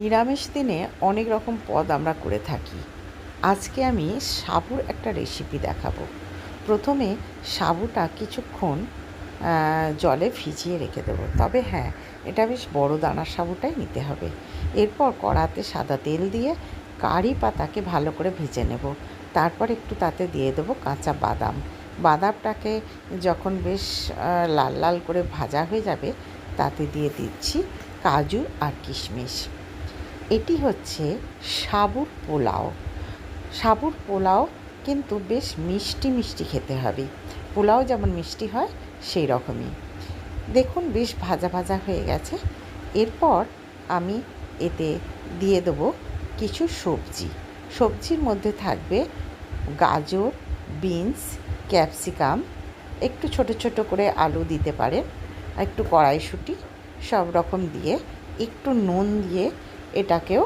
নিরামিষ দিনে অনেক রকম পদ আমরা করে থাকি। আজকে আমি সাবুর একটা রেসিপি দেখাবো। প্রথমে সাবুটা কিছুক্ষণ জলে ভিজিয়ে রেখে দেবো, তবে হ্যাঁ, এটা বেশ বড় দানার সাবুটাই নিতে হবে। এরপর কড়াতে সাদা তেল দিয়ে কারি পাতাকে ভালো করে ভেজে নেব। তারপর একটু তাতে দিয়ে দেবো কাঁচা বাদাম। বাদামটাকে যখন বেশ লাল লাল করে ভাজা হয়ে যাবে, তাতে দিয়ে দিচ্ছি কাজু আর কিশমিশ। এটি হচ্ছে সাবুর পোলাও। সাবুর পোলাও কিন্তু বেশ মিষ্টি মিষ্টি খেতে হবে। পোলাও যেমন মিষ্টি হয় সেই রকমই। দেখুন বেশ ভাজা ভাজা হয়ে গেছে। এরপর আমি এতে দিয়ে দেবো কিছু সবজি। সবজির মধ্যে থাকবে গাজর, বিনস, ক্যাপসিকাম, একটু ছোট ছোট করে আলু দিতে পারেন, একটু কড়াইশুঁটি, সব রকম দিয়ে একটু নুন দিয়ে এটাকেও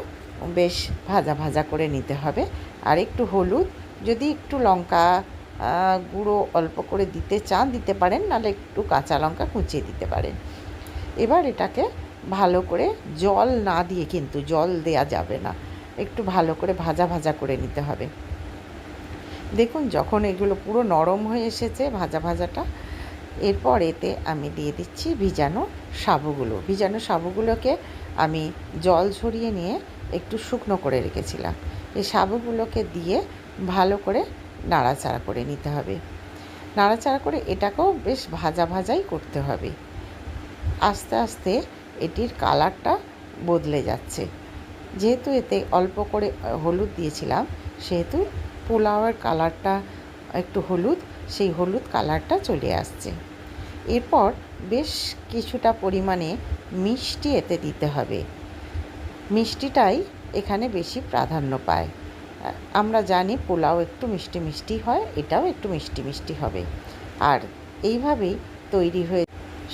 বেশ ভাজা ভাজা করে নিতে হবে। আর একটু হলুদ, যদি একটু লঙ্কা গুঁড়ো অল্প করে দিতে চান দিতে পারেন, নাহলে একটু কাঁচা লঙ্কা কুচিয়ে দিতে পারেন। এবার এটাকে ভালো করে, জল না দিয়ে, কিন্তু জল দেয়া যাবে না, একটু ভালো করে ভাজা ভাজা করে নিতে হবে। দেখুন যখন এগুলো পুরো নরম হয়ে এসেছে ভাজা ভাজাটা, এরপর এতে আমি দিয়ে দিচ্ছি ভিজানো সাবুগুলোকে আমি জল ঝরিয়ে নিয়ে একটু শুকনো করে রেখেছিলাম। এই সাবুগুলোকে দিয়ে ভালো করে নাড়াচাড়া করে নিতে হবে। নাড়াচাড়া করে এটাকেও বেশ ভাজা ভাজাই করতে হবে। আস্তে আস্তে এটির কালারটা বদলে যাচ্ছে। যেহেতু এতে অল্প করে হলুদ দিয়েছিলাম, সেহেতু পোলাওয়ের কালারটা একটু হলুদ, সেই হলুদ কালারটা চলে আসছে। এরপর বেশ কিছুটা পরিমাণে মিষ্টি এতে দিতে হবে। মিষ্টিটাই এখানে বেশি প্রাধান্য পায়। আমরা জানি পোলাও একটু মিষ্টি মিষ্টি হয়, এটাও একটু মিষ্টি মিষ্টি হবে। আর এইভাবেই তৈরি হয়ে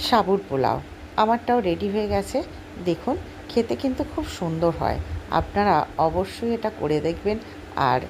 সাবুর পোলাও। আমারটাও রেডি হয়ে গেছে। দেখুন খেতে কিন্তু খুব সুন্দর হয়। আপনারা অবশ্যই এটা করে দেখবেন। আর